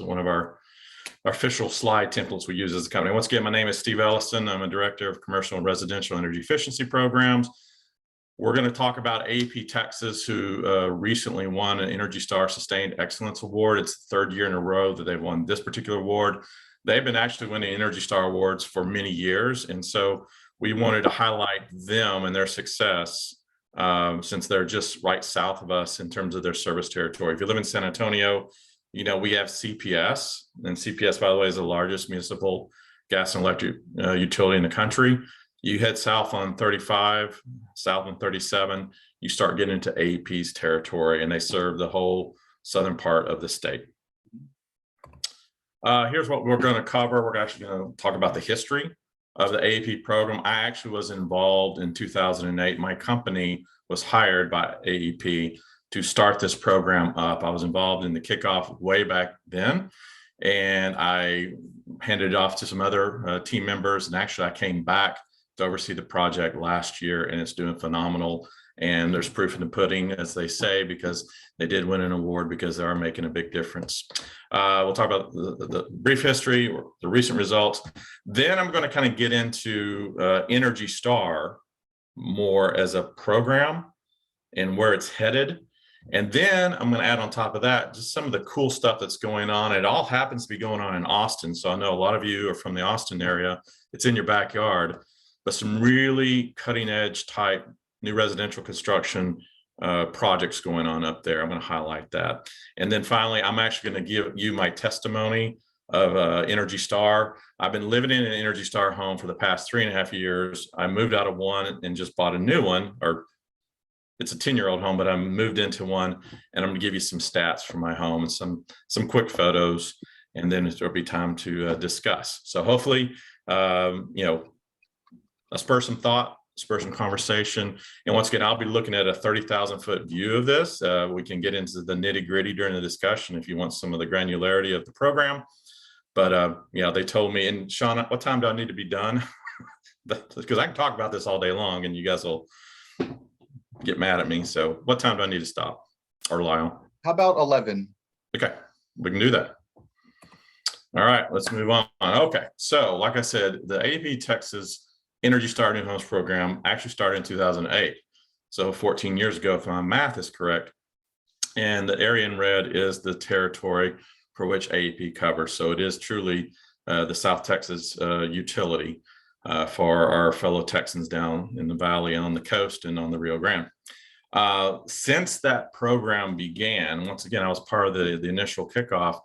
one of our official slide templates we use as a company. Once again, my name is Steve Ellison. I'm a director of commercial and residential energy efficiency programs. We're going to talk about AEP Texas, who recently won an Energy Star Sustained Excellence Award. It's the third year in a row that they've won this particular award. They've been actually winning Energy Star Awards for many years. And so we wanted to highlight them and their success since they're just right south of us in terms of their service territory. If you live in San Antonio, you know, we have CPS, and CPS, by the way, is the largest municipal gas and electric utility in the country. You head south on 35, south on 37, you start getting into AEP's territory, and they serve the whole southern part of the state. Here's what we're going to cover. We're actually going to talk about the history of the AEP program. I actually was involved in 2008. My company was hired by AEP to start this program up. I was involved in the kickoff way back then, and I handed it off to some other team members. And actually, I came back to oversee the project last year, and it's doing phenomenal. And there's proof in the pudding, as they say, because they did win an award because they are making a big difference. We'll talk about the brief history, or the recent results. Then I'm going to kind of get into Energy Star more as a program and where it's headed. And then I'm going to add on top of that just some of the cool stuff that's going on. It all happens to be going on in Austin. So I know a lot of you are from the Austin area. It's in your backyard, but some really cutting edge type new residential construction projects going on up there. I'm going to highlight that. And then finally, I'm actually going to give you my testimony of Energy Star. I've been living in an Energy Star home for the past 3.5 years. I moved out of one and just bought a new one, or it's a 10-year-old home, but I moved into one, and I'm going to give you some stats from my home and some quick photos, and then there'll be time to discuss. So hopefully, you know, spur some thought, spur some conversation. And once again, I'll be looking at a 30,000-foot view of this. We can get into the nitty-gritty during the discussion if you want some of the granularity of the program. But yeah, they told me, and Sean, what time do I need to be done? Because I can talk about this all day long, and you guys will get mad at me. So what time do I need to stop? Or Lyle? How about 11? Okay, we can do that. All right, let's move on. Okay, so like I said, the AEP Texas Energy Star New Homes program actually started in 2008. So 14 years ago, if my math is correct. And the area in red is the territory for which AEP covers. So it is truly the South Texas utility for our fellow Texans down in the valley and on the coast and on the Rio Grande. Since that program began, once again, I was part of the initial kickoff,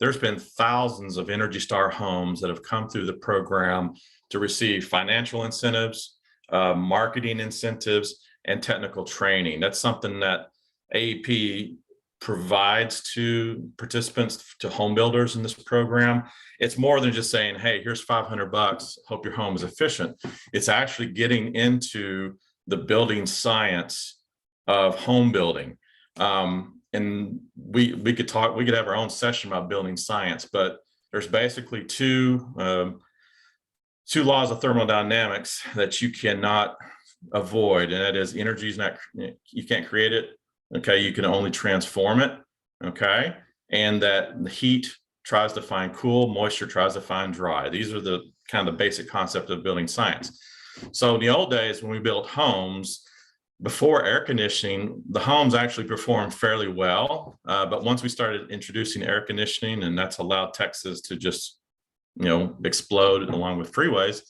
there's been thousands of Energy Star homes that have come through the program to receive financial incentives, marketing incentives, and technical training. That's something that AEP provides to participants, to home builders in this program. It's more than just saying, hey, here's $500, hope your home is efficient. It's actually getting into the building science of home building. And we could have our own session about building science, but there's basically two laws of thermodynamics that you cannot avoid, and that is energy is not, you can't create it, okay, you can only transform it, okay, and that the heat tries to find cool, moisture tries to find dry. These are the kind of the basic concept of building science. So in the old days, when we built homes, before air conditioning, the homes actually performed fairly well, but once we started introducing air conditioning, and that's allowed Texas to just, you know, explode along with freeways,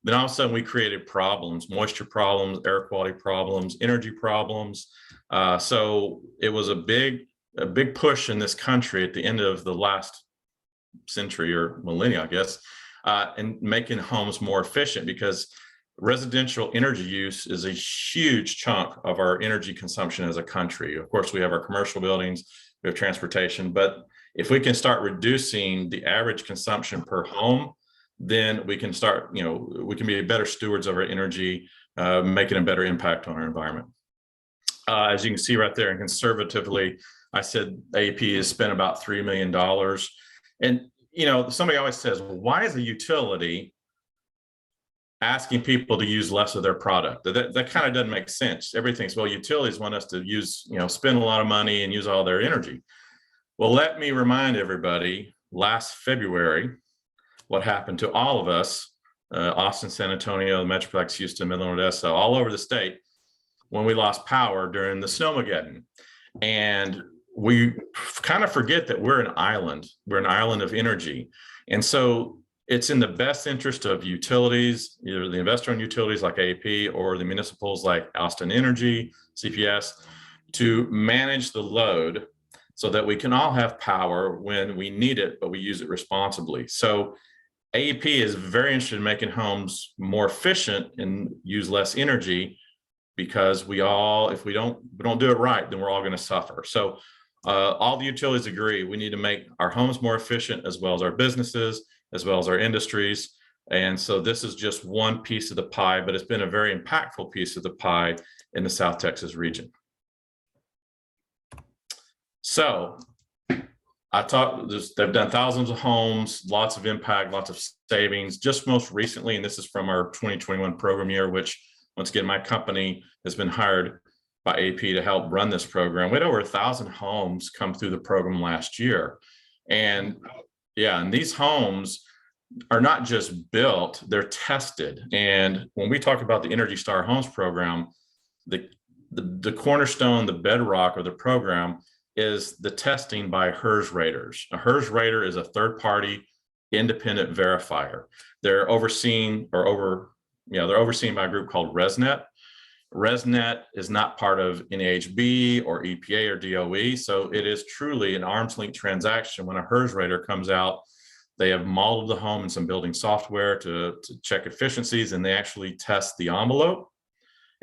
then all of a sudden we created problems, moisture problems, air quality problems, energy problems. So it was a big push in this country at the end of the last century or millennia, I guess, in making homes more efficient, because residential energy use is a huge chunk of our energy consumption as a country. Of course, we have our commercial buildings, we have transportation, but if we can start reducing the average consumption per home, then we can start, you know, we can be better stewards of our energy, making a better impact on our environment. As you can see right there, and conservatively, I said AEP has spent about $3 million. And, you know, somebody always says, well, why is a utility asking people to use less of their product? That kind of doesn't make sense. Everything's, well, utilities want us to use, you know, spend a lot of money and use all their energy. Well, let me remind everybody, last February, what happened to all of us, Austin, San Antonio, the Metroplex, Houston, Midland, Odessa, all over the state, when we lost power during the snowmageddon. And we kind of forget that we're an island. We're an island of energy. And so it's in the best interest of utilities, either the investor-owned utilities like AEP or the municipals like Austin Energy, CPS, to manage the load so that we can all have power when we need it, but we use it responsibly. So AEP is very interested in making homes more efficient and use less energy, because if we don't do it right, then we're all going to suffer. So all the utilities agree we need to make our homes more efficient, as well as our businesses, as well as our industries. And so this is just one piece of the pie, but it's been a very impactful piece of the pie in the South Texas region. So they've done thousands of homes, lots of impact, lots of savings. Just most recently, and this is from our 2021 program year, which once again, my company has been hired by AP to help run this program. We had over 1,000 homes come through the program last year. And these homes are not just built, they're tested. And when we talk about the Energy Star Homes program, the cornerstone, the bedrock of the program is the testing by HERS raters. A HERS rater is a third-party independent verifier. They're overseen by a group called ResNet. ResNet is not part of NAHB or EPA or DOE, so it is truly an arm's length transaction. When a HERS rater comes out, they have modeled the home in some building software to check efficiencies, and they actually test the envelope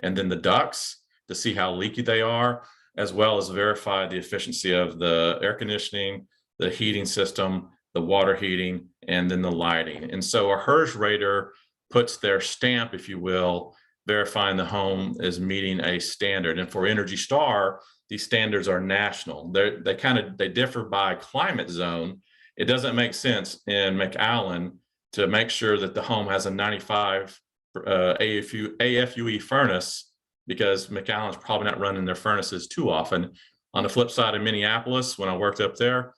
and then the ducts to see how leaky they are, as well as verify the efficiency of the air conditioning, the heating system, the water heating, and then the lighting. And so a HERS rater puts their stamp, if you will, verifying the home is meeting a standard. And for Energy Star, these standards are national. They differ by climate zone. It doesn't make sense in McAllen to make sure that the home has a 95 AFUE furnace, because McAllen's probably not running their furnaces too often. On the flip side, in Minneapolis, when I worked up there,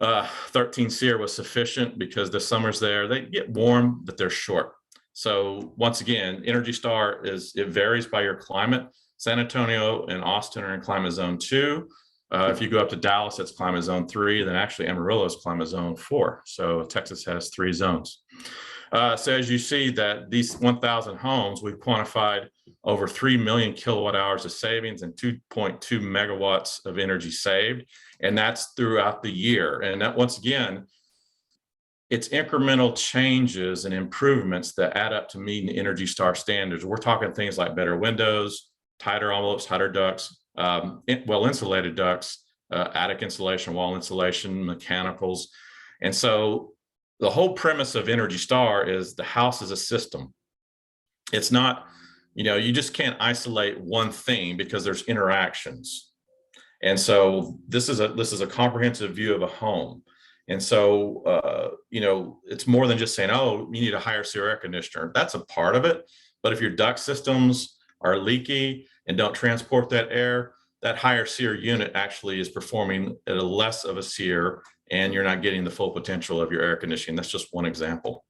13 SEER was sufficient, because the summers there, they get warm, but they're short. So once again, Energy Star it varies by your climate. San Antonio and Austin are in climate zone 2. If you go up to Dallas, it's climate zone 3. Then actually Amarillo is climate zone 4. So Texas has 3 zones. So as you see that these 1,000 homes, we've quantified over 3 million kilowatt hours of savings and 2.2 megawatts of energy saved. And that's throughout the year. And that, once again, it's incremental changes and improvements that add up to meeting Energy Star standards. We're talking things like better windows, tighter envelopes, tighter ducts, well-insulated ducts, attic insulation, wall insulation, mechanicals. And so the whole premise of Energy Star is the house is a system. It's not, you just can't isolate one thing, because there's interactions. And so this is a comprehensive view of a home. And so, it's more than just saying, oh, you need a higher SEER air conditioner. That's a part of it. But if your duct systems are leaky and don't transport that air, that higher SEER unit actually is performing at a less of a SEER, and you're not getting the full potential of your air conditioning. That's just one example.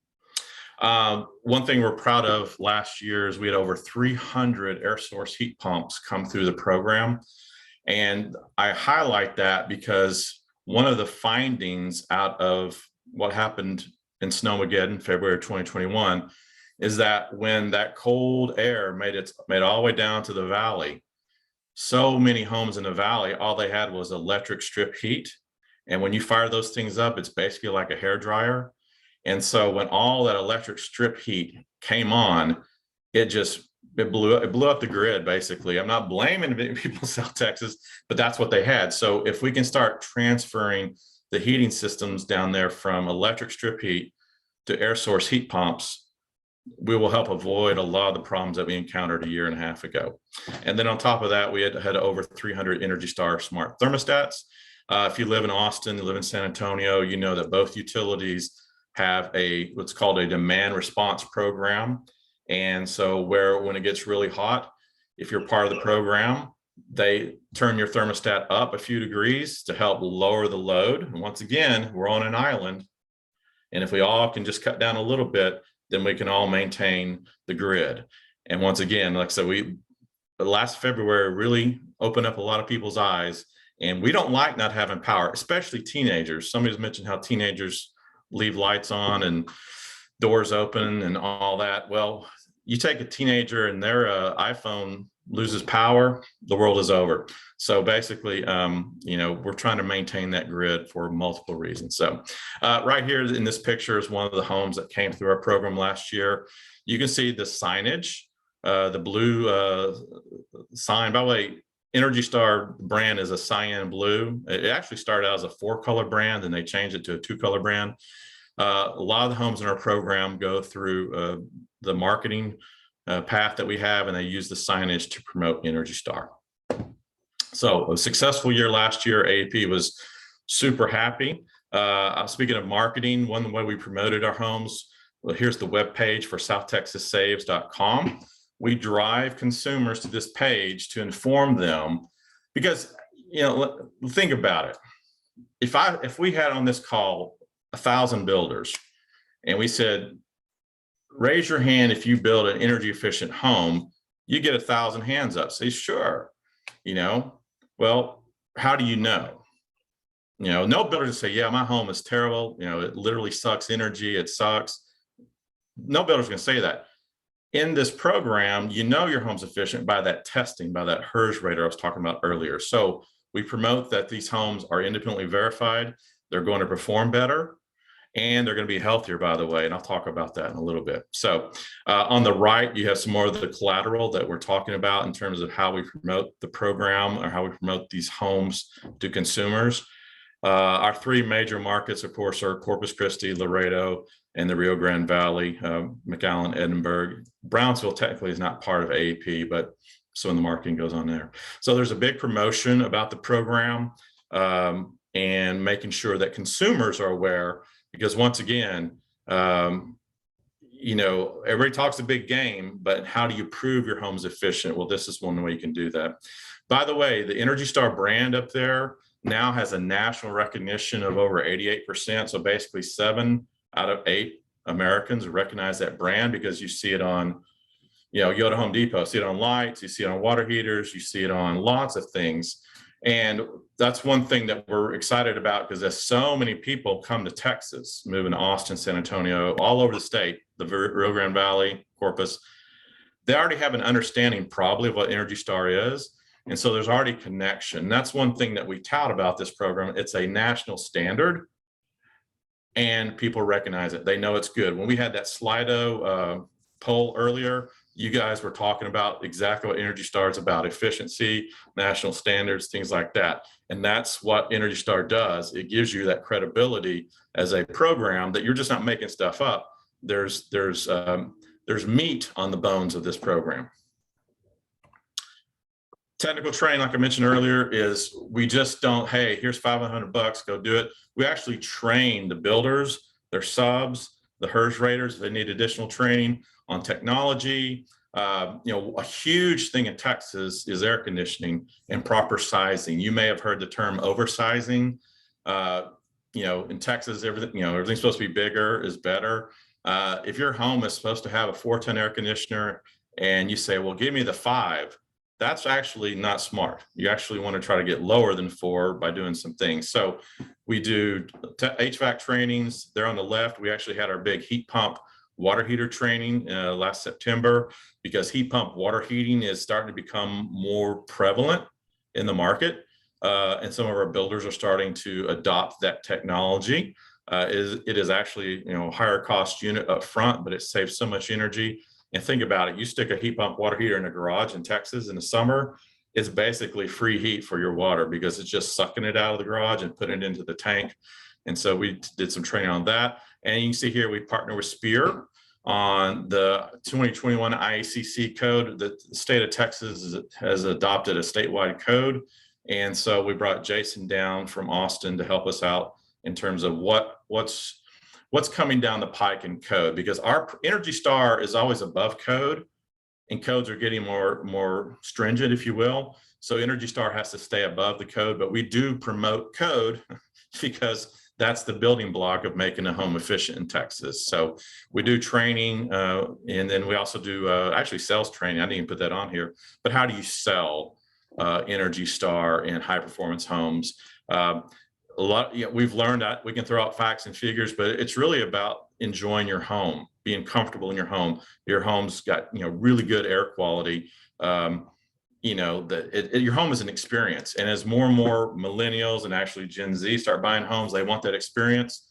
One thing we're proud of last year is we had over 300 air source heat pumps come through the program. And I highlight that because one of the findings out of what happened in Snowmageddon, February 2021, is that when that cold air made it all the way down to the valley, so many homes in the valley, all they had was electric strip heat. And when you fire those things up, it's basically like a hair dryer. And so when all that electric strip heat came on, it blew up the grid, basically. I'm not blaming people in South Texas, but that's what they had. So if we can start transferring the heating systems down there from electric strip heat to air source heat pumps, we will help avoid a lot of the problems that we encountered a year and a half ago. And then on top of that, we had over 300 Energy Star smart thermostats. If you live in Austin, you live in San Antonio, you know that both utilities have what's called a demand response program. And so when it gets really hot, if you're part of the program, They turn your thermostat up a few degrees to help lower the load. And once again, we're on an island. And if we all can just cut down a little bit, then we can all maintain the grid. And once again, like I said, last February really opened up a lot of people's eyes. And we don't like not having power, especially teenagers. Somebody's mentioned how teenagers leave lights on and doors open and all that. Well, you take a teenager and their iPhone loses power, the world is over. So basically, we're trying to maintain that grid for multiple reasons. So right here in this picture is one of the homes that came through our program last year. You can see the signage, the blue sign. By the way, Energy Star brand is a cyan blue. It actually started out as a 4-color brand, and they changed it to a 2-color brand. A lot of the homes in our program go through the marketing path that we have, and they use the signage to promote Energy Star. So a successful year last year. AEP was super happy. Speaking of marketing, one way we promoted our homes, well, here's the webpage for southtexassaves.com. We drive consumers to this page to inform them, because think about it. If we had on this call 1,000 builders and we said, raise your hand if you build an energy efficient home, you get 1,000 hands up. Say, sure. Well, how do you know? No builder to say, yeah, my home is terrible. It literally sucks energy. It sucks. No builder's going to say that. In this program, your home's efficient by that testing, by that HERS rater I was talking about earlier. So we promote that these homes are independently verified. They're going to perform better, and they're going to be healthier, by the way. And I'll talk about that in a little bit. So on the right, you have some more of the collateral that we're talking about in terms of how we promote the program, or how we promote these homes to consumers. Our 3 major markets, of course, are Corpus Christi, Laredo, and the Rio Grande Valley, McAllen, Edinburgh. Brownsville technically is not part of AEP, but some of the marketing goes on there. So there's a big promotion about the program, and making sure that consumers are aware, because once again, everybody talks a big game, but how do you prove your home's efficient? Well, this is one way you can do that. By the way, the Energy Star brand up there now has a national recognition of over 88%. So basically 7 out of 8 Americans recognize that brand, because you see it on, you go to Home Depot, see it on lights, you see it on water heaters, you see it on lots of things. And that's one thing that we're excited about, because there's so many people come to Texas, moving to Austin, San Antonio, all over the state, the Rio Grande Valley, Corpus. They already have an understanding probably of what Energy Star is. And so there's already connection. That's one thing that we tout about this program. It's a national standard, and people recognize it. They know it's good. When we had that Slido poll earlier, you guys were talking about exactly what Energy Star is about: efficiency, national standards, things like that. And that's what Energy Star does. It gives you that credibility as a program that you're just not making stuff up. There's meat on the bones of this program. Technical training, like I mentioned earlier, is we just don't, hey, here's $500, go do it. We actually train the builders, their subs, the HERS raters. If they need additional training on technology. A huge thing in Texas is air conditioning and proper sizing. You may have heard the term oversizing. In Texas, everything's supposed to be bigger is better. If your home is supposed to have a 4-ton air conditioner and you say, well, give me the 5, that's actually not smart. You actually want to try to get lower than 4 by doing some things. So we do HVAC trainings. There on the left, we actually had our big heat pump water heater training last September, because heat pump water heating is starting to become more prevalent in the market. And some of our builders are starting to adopt that technology. It is actually, higher cost unit up front, but it saves so much energy. And think about it, you stick a heat pump water heater in a garage in Texas in the summer, it's basically free heat for your water, because it's just sucking it out of the garage and putting it into the tank. And so we did some training on that. And you can see here, we partner with Spear on the 2021 IACC code. The state of Texas has adopted a statewide code. And so we brought Jason down from Austin to help us out in terms of what's coming down the pike in code, because our Energy Star is always above code, and codes are getting more stringent, if you will. So Energy Star has to stay above the code, but we do promote code because that's the building block of making a home efficient in Texas. So we do training, and then we also do actually sales training. I didn't even put that on here, but how do you sell Energy Star in high performance homes? A lot, we've learned that we can throw out facts and figures, but it's really about enjoying your home, being comfortable in your home. Your home's got, really good air quality. Your home is an experience. And as more and more millennials and actually Gen Z start buying homes, they want that experience.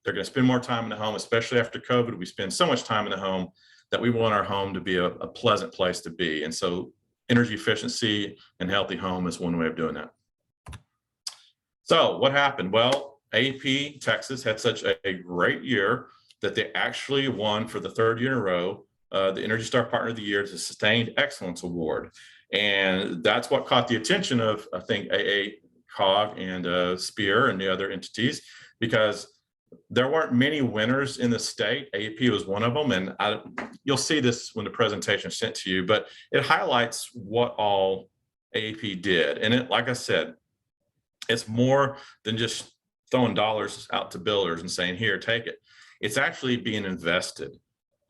They're going to spend more time in the home, especially after COVID. We spend so much time in the home that we want our home to be a pleasant place to be. And so energy efficiency and healthy home is one way of doing that. So what happened? Well, AP Texas had such a great year that they actually won for the third year in a row the Energy Star Partner of the Year, the Sustained Excellence Award. And that's what caught the attention of, I think, AACOG and Spear and the other entities, because there weren't many winners in the state. AP was one of them. And you'll see this when the presentation is sent to you, but it highlights what all AP did. And it, like I said, it's more than just throwing dollars out to builders and saying, here, take it. It's actually being invested.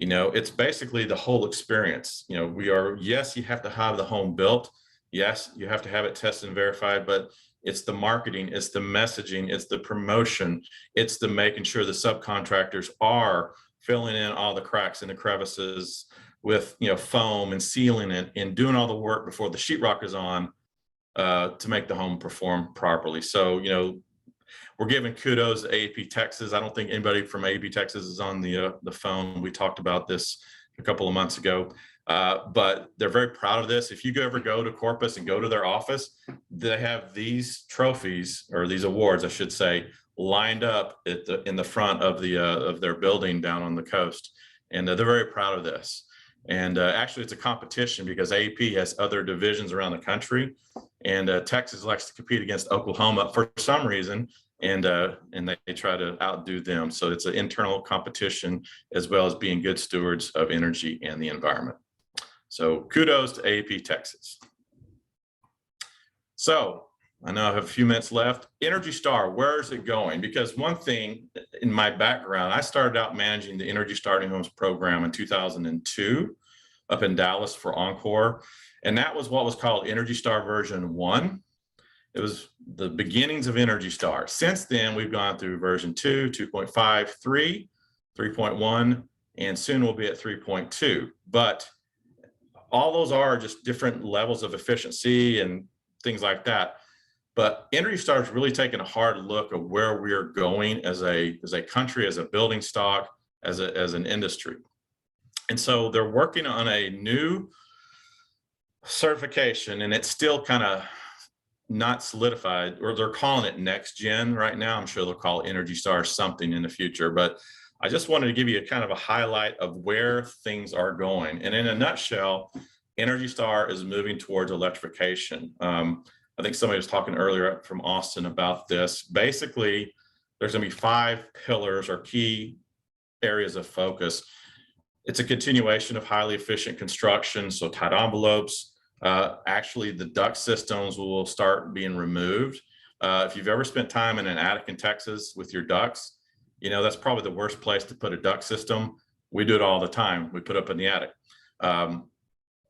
It's basically the whole experience. Yes, you have to have the home built. Yes, you have to have it tested and verified, but it's the marketing, it's the messaging, it's the promotion, it's the making sure the subcontractors are filling in all the cracks and the crevices with, foam and sealing it and doing all the work before the sheetrock is on to make the home perform properly. So, we're giving kudos to AP Texas. I don't think anybody from AP Texas is on the phone. We talked about this a couple of months ago, but they're very proud of this. If you ever go to Corpus and go to their office, they have these trophies, or these awards, I should say, lined up in the front of their building down on the coast, and they're very proud of this. And actually, it's a competition because AP has other divisions around the country, and Texas likes to compete against Oklahoma for some reason. And they try to outdo them. So it's an internal competition as well as being good stewards of energy and the environment. So kudos to AP Texas. So I know I have a few minutes left. Energy Star, where is it going? Because one thing in my background, I started out managing the Energy Star New Homes program in 2002 up in Dallas for Encore. And that was what was called Energy Star version 1. It was the beginnings of Energy Star. Since then, we've gone through version 2, 2.5, 3, 3.1, and soon we'll be at 3.2. But all those are just different levels of efficiency and things like that. But Energy Star is really taking a hard look at where we're going as a country, as a building stock, as an industry. And so they're working on a new certification, and it's still kind of not solidified, or they're calling it next gen right now. I'm sure they'll call Energy Star something in the future, but I just wanted to give you a kind of a highlight of where things are going. And in a nutshell, Energy Star is moving towards electrification. I think somebody was talking earlier from Austin about this. Basically, there's going to be 5 pillars or key areas of focus. It's a continuation of highly efficient construction, so tight envelopes. Actually, the duct systems will start being removed. If you've ever spent time in an attic in Texas with your ducts, that's probably the worst place to put a duct system. We do it all the time. We put up in the attic, and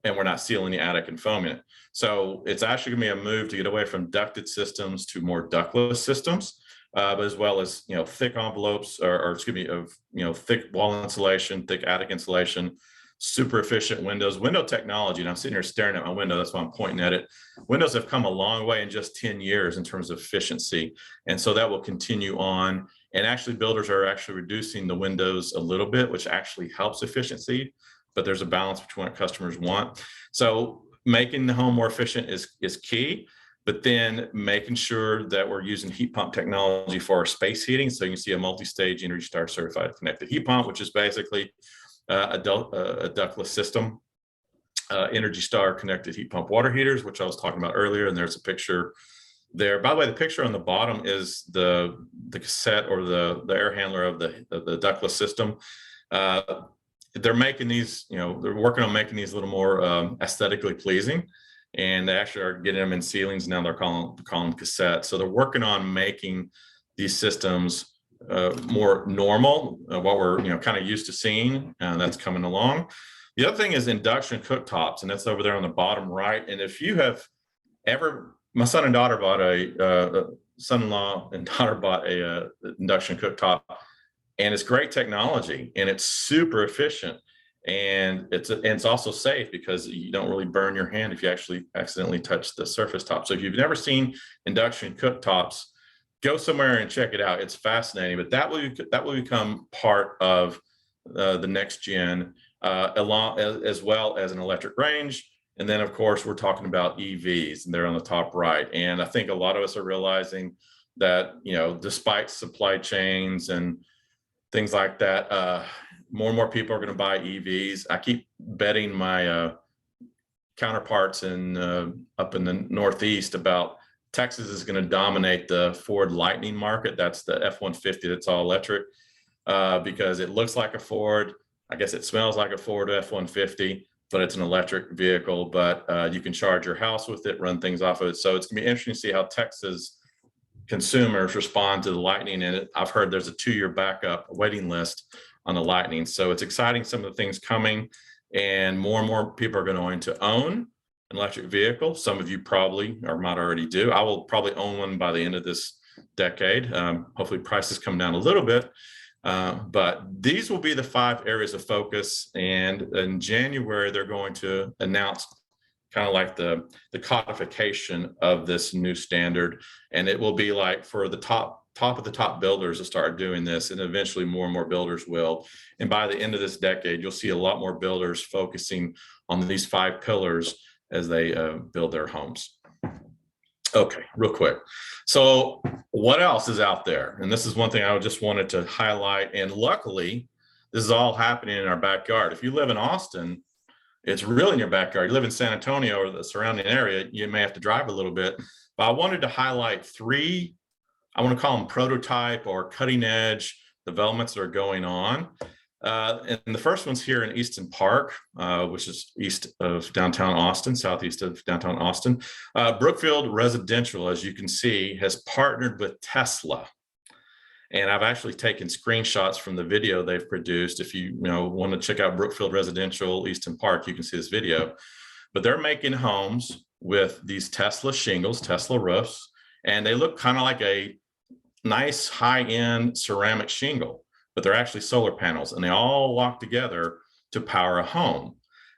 we're not sealing the attic and foaming it. So it's actually going to be a move to get away from ducted systems to more ductless systems, but as well as thick envelopes, or thick wall insulation, thick attic insulation. Super efficient window technology. And I'm sitting here staring at my window. That's why I'm pointing at it. Windows have come a long way in just 10 years in terms of efficiency. And so that will continue on. And actually, builders are actually reducing the windows a little bit, which actually helps efficiency. But there's a balance between what customers want. So making the home more efficient is key. But then making sure that we're using heat pump technology for our space heating. So you can see a multi-stage Energy Star certified connected heat pump, which is basically a ductless system. Energy Star connected heat pump water heaters, which I was talking about earlier, and there's a picture there. By the way, the picture on the bottom is the cassette or the air handler of the ductless system. They're making these, they're working on making these a little more aesthetically pleasing. and they actually are getting them in ceilings now. They're calling them cassettes. So they're working on making these systems more normal, what we're kind of used to seeing. That's coming along. The other thing is induction cooktops, and that's over there on the bottom right. And if you have ever, my son and daughter bought son-in-law and daughter bought a induction cooktop, and it's great technology, and it's super efficient, and it's also safe because you don't really burn your hand if you actually accidentally touch the surface top. So if you've never seen induction cooktops, go somewhere and check it out. It's fascinating, but that will become part of the next gen, along as well as an electric range. And then, of course, we're talking about EVs, and they're on the top right. And I think a lot of us are realizing that, despite supply chains and things like that, more and more people are going to buy EVs. I keep betting my counterparts up in the Northeast about Texas is going to dominate the Ford Lightning market. That's the F-150 that's all electric, because it looks like a Ford. I guess it smells like a Ford F-150, but it's an electric vehicle. But you can charge your house with it, run things off of it. So it's going to be interesting to see how Texas consumers respond to the Lightning. And I've heard there's a 2-year backup waiting list on the Lightning. So it's exciting, some of the things coming, and more people are going to own an electric vehicle. Some of you probably or might already do. I will probably own one by the end of this decade. Hopefully prices come down a little bit. But these will be the 5 areas of focus. And in January, they're going to announce kind of like the codification of this new standard. And it will be like for the top of the top builders to start doing this, and eventually more and more builders will. And by the end of this decade, you'll see a lot more builders focusing on these 5 pillars as they build their homes. Okay, real quick. So what else is out there? And this is one thing I just wanted to highlight. And luckily, this is all happening in our backyard. If you live in Austin, it's really in your backyard. You live in San Antonio or the surrounding area, you may have to drive a little bit. But I wanted to highlight 3, I want to call them prototype or cutting edge developments that are going on. And the first one's here in Easton Park, which is east of downtown Austin, southeast of downtown Austin. Brookfield Residential, as you can see, has partnered with Tesla. And I've actually taken screenshots from the video they've produced. If you want to check out Brookfield Residential, Easton Park, you can see this video. But they're making homes with these Tesla shingles, Tesla roofs, and they look kind of like a nice high-end ceramic shingle, but they're actually solar panels, and they all lock together to power a home.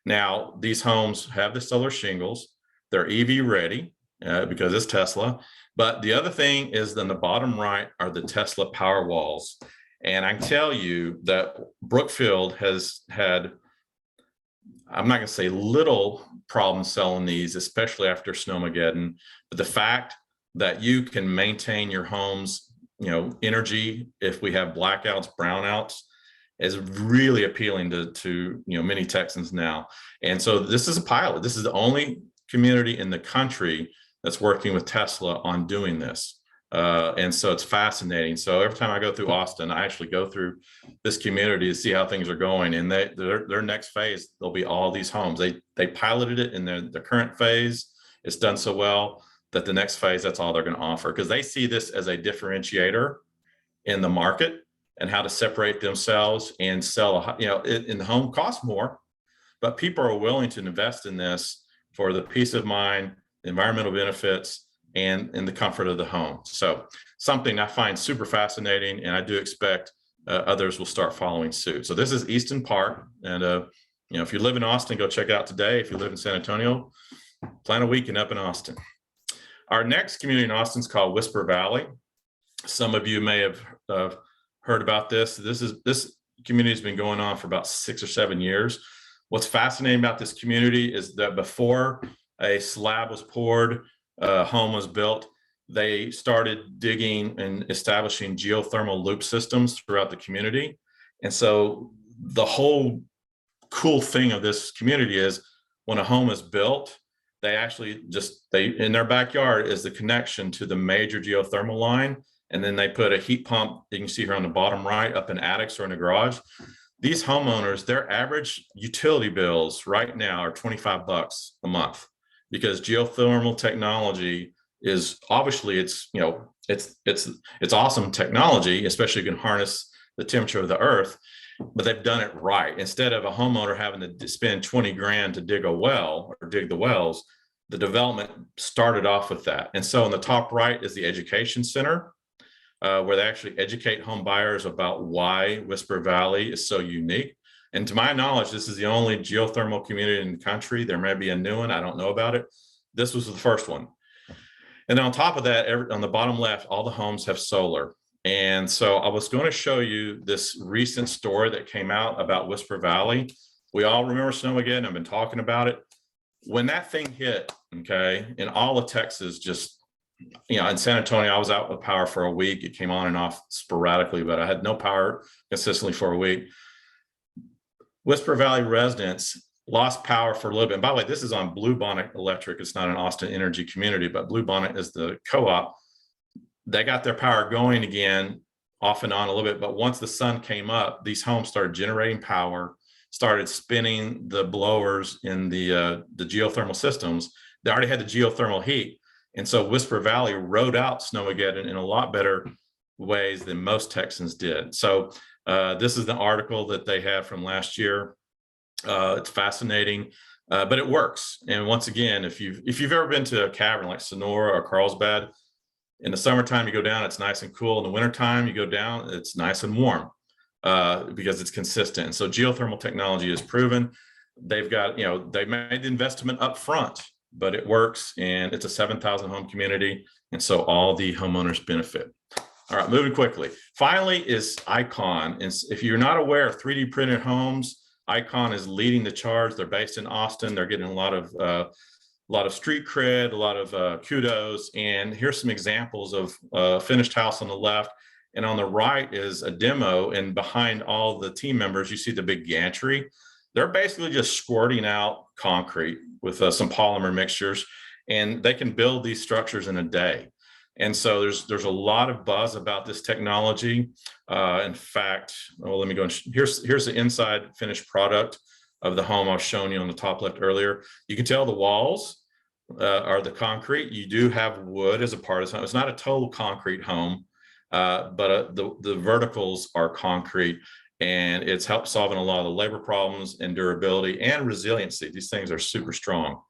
Now, these homes have the solar shingles. They're EV ready because it's Tesla. But the other thing is, then the bottom right are the Tesla power walls. And I can tell you that Brookfield has had, I'm not going to say little problem selling these, especially after Snowmageddon, but the fact that you can maintain your home's energy if we have blackouts, brownouts, is really appealing to many Texans now. And so this is a pilot. This is the only community in the country that's working with Tesla on doing this. And so it's fascinating. So every time I go through Austin, I actually go through this community to see how things are going. And their next phase, there'll be all these homes. They piloted it in the current phase. It's done so well that the next phase, that's all they're going to offer, because they see this as a differentiator in the market and how to separate themselves and sell. In the home costs more, but people are willing to invest in this for the peace of mind, the environmental benefits, and the comfort of the home. So something I find super fascinating, and I do expect others will start following suit. So this is Easton Park, and if you live in Austin, go check it out today. If you live in San Antonio, plan a weekend up in Austin. Our next community in Austin is called Whisper Valley. Some of you may have heard about this. This community has been going on for about 6 or 7 years. What's fascinating about this community is that before a slab was poured, a home was built, they started digging and establishing geothermal loop systems throughout the community. And so the whole cool thing of this community is when a home is built, they actually in their backyard is the connection to the major geothermal line. And then they put a heat pump, you can see here on the bottom right, up in attics or in the garage. These homeowners, their average utility bills right now are $25 a month. because geothermal technology is obviously it's awesome technology, especially you can harness the temperature of the earth, but they've done it right. Instead of a homeowner having to spend 20 grand to dig a well or dig the wells, the development started off with that. And so in the top right is the education center, where they actually educate home buyers about why Whisper Valley is so unique. And to my knowledge, this is the only geothermal community in the country. There may be a new one, I don't know about it. This was the first one. And on top of that, on the bottom left, all the homes have solar. And so I was going to show you this recent story that came out about Whisper Valley. We all remember Snowmageddon. I've been talking about it. When that thing hit, okay, in all of Texas, just, in San Antonio, I was out with power for a week. It came on and off sporadically, but I had no power consistently for a week. Whisper Valley residents lost power for a little bit. And by the way, this is on Bluebonnet Electric. It's not an Austin Energy community, but Bluebonnet is the co-op. They got their power going again, off and on a little bit. But once the sun came up, these homes started generating power, started spinning the blowers in the geothermal systems. They already had the geothermal heat. And so Whisper Valley rode out Snowmageddon in a lot better ways than most Texans did. So this is the article that they had from last year. It's fascinating, but it works. And once again, if you've ever been to a cavern like Sonora or Carlsbad, in the summertime you go down, it's nice and cool. In the wintertime you go down, it's nice and warm because it's consistent. And so geothermal technology is proven. They've got, they made the investment up front, but it works, and it's a 7,000 home community. And so all the homeowners benefit. All right, moving quickly. Finally is Icon. And if you're not aware of 3D printed homes, Icon is leading the charge. They're based in Austin. They're getting a lot of street cred, a lot of kudos. And here's some examples of finished house on the left. And on the right is a demo. And behind all the team members, you see the big gantry. They're basically just squirting out concrete with some polymer mixtures, and they can build these structures in a day. And so there's a lot of buzz about this technology. In fact, let me go. Here's the inside finished product of the home I was showing you on the top left earlier. You can tell the walls are the concrete. You do have wood as a part of the home. It's not a total concrete home, but the verticals are concrete, and it's helped solving a lot of the labor problems and durability and resiliency. These things are super strong.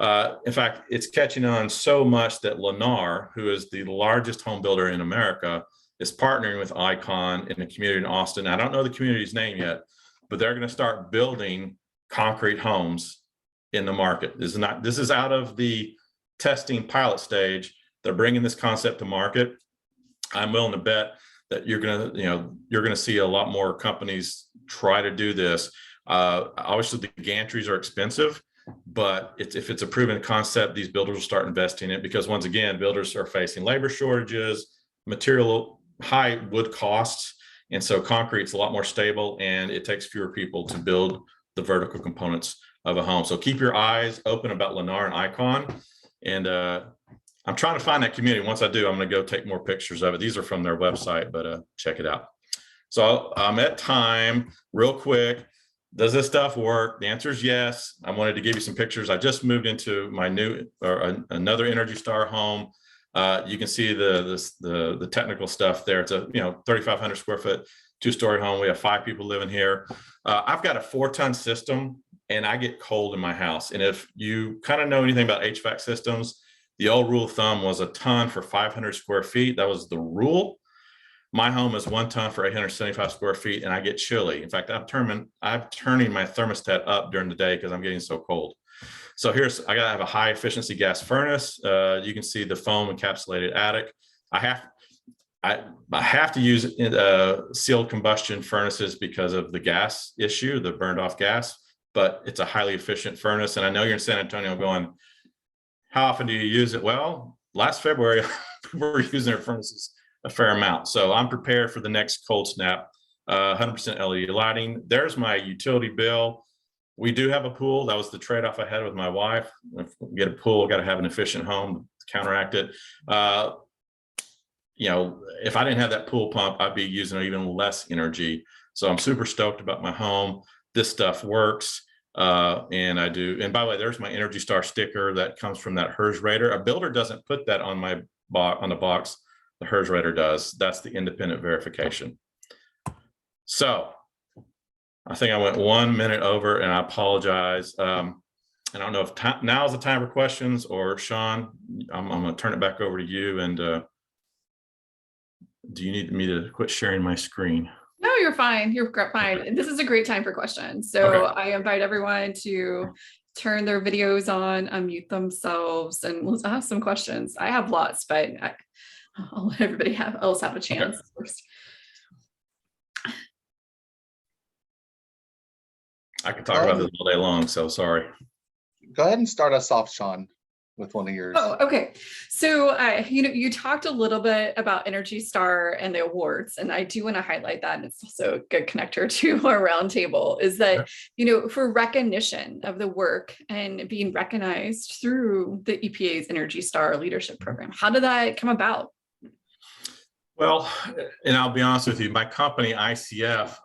In fact, it's catching on so much that Lennar, who is the largest home builder in America, is partnering with Icon in the community in Austin. I don't know the community's name yet, but they're going to start building concrete homes in the market. This is out of the testing pilot stage. They're bringing this concept to market. I'm willing to bet that you're going to see a lot more companies try to do this. Obviously, the gantries are expensive, but if it's a proven concept, these builders will start investing in it, because once again, builders are facing labor shortages, high wood costs. And so concrete's a lot more stable, and it takes fewer people to build the vertical components of a home. So keep your eyes open about Lennar and Icon. And I'm trying to find that community. Once I do, I'm going to go take more pictures of it. These are from their website, but check it out. So I'm at time real quick. Does this stuff work? The answer is yes. I wanted to give you some pictures. I just moved into my another Energy Star home. You can see the technical stuff there. It's a 3,500 square foot, 2-story home. We have 5 people living here. I've got a 4-ton system, and I get cold in my house. And if you kind of know anything about HVAC systems, the old rule of thumb was a ton for 500 square feet. That was the rule. My home is 1 ton for 875 square feet, and I get chilly. In fact, I'm turning my thermostat up during the day because I'm getting so cold. So I gotta have a high efficiency gas furnace. You can see the foam encapsulated attic. I have to use sealed combustion furnaces because of the gas issue, the burned off gas, but it's a highly efficient furnace. And I know you're in San Antonio going, how often do you use it? Well, last February, we were using our furnaces a fair amount. So I'm prepared for the next cold snap. 100% LED lighting. There's my utility bill. We do have a pool. That was the trade-off I had with my wife. If we get a pool, got to have an efficient home to counteract it. If I didn't have that pool pump, I'd be using even less energy. So I'm super stoked about my home. This stuff works. And I do. And by the way, there's my Energy Star sticker that comes from that HERS rater. A builder doesn't put that on my on the box. The HERS rater does. That's the independent verification. So I think I went 1 minute over, and I apologize. I don't know if now is the time for questions, or Sean, I'm going to turn it back over to you. And do you need me to quit sharing my screen? No, you're fine. You're fine. Okay. This is a great time for questions. So okay. I invite everyone to turn their videos on, unmute themselves, and let's ask some questions. I have lots, but I'll let everybody else have a chance first. I could talk about this all day long, so sorry. Go ahead and start us off, Sean, with one of yours. Oh, okay. So, you talked a little bit about Energy Star and the awards, and I do want to highlight that. And it's also a good connector to our roundtable is that, for recognition of the work and being recognized through the EPA's Energy Star leadership program. How did that come about? Well, and I'll be honest with you, my company, ICF,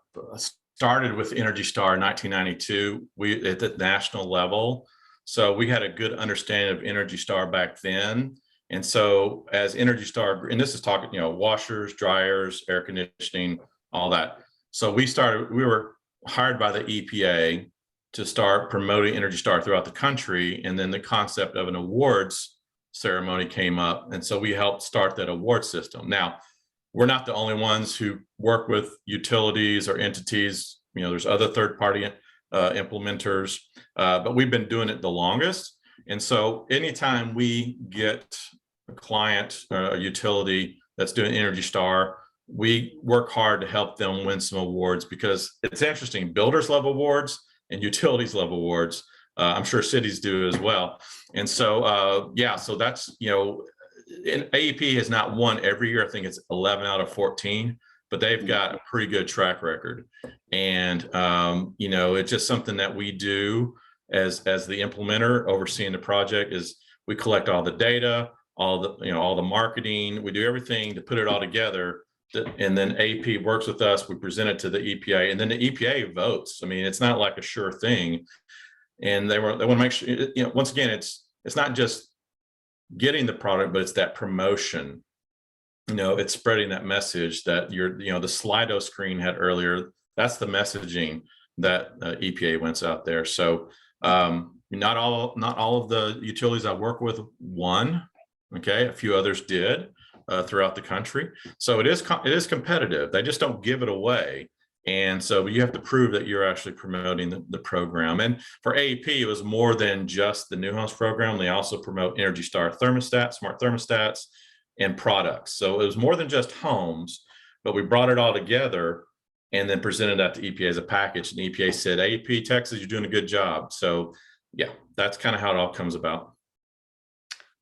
started with Energy Star in 1992. We at the national level. So we had a good understanding of Energy Star back then. And so as Energy Star, and this is talking, washers, dryers, air conditioning, all that. So we were hired by the EPA to start promoting Energy Star throughout the country. And then the concept of an awards ceremony came up. And so we helped start that award system. Now, we're not the only ones who work with utilities or entities. There's other third-party implementers, but we've been doing it the longest. And so anytime we get a client, a utility that's doing Energy Star, we work hard to help them win some awards, because it's interesting. Builders love awards and utilities love awards. I'm sure cities do as well. And so, so that's, and AEP has not won every year. I think it's 11 out of 14. But they've got a pretty good track record. And, it's just something that we do as the implementer overseeing the project. Is we collect all the data, all the marketing, we do everything to put it all together. And then AEP works with us, we present it to the EPA, and then the EPA votes. I mean, it's not like a sure thing. And they want to make sure, once again, it's not just getting the product, but it's that promotion. It's spreading that message that the Slido screen had earlier. That's the messaging that EPA wants out there. So not all of the utilities I work with won. Okay, a few others did throughout the country. So it is competitive. They just don't give it away. And so you have to prove that you're actually promoting the program. And for AEP, it was more than just the New Homes program. They also promote Energy Star thermostats, smart thermostats, and products. So it was more than just homes, but we brought it all together and then presented that to EPA as a package. And EPA said, AEP Texas, you're doing a good job. So yeah, that's kind of how it all comes about.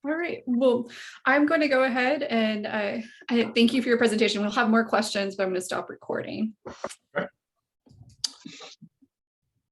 All right. Well, I'm going to go ahead and I thank you for your presentation. We'll have more questions, but I'm going to stop recording. Right.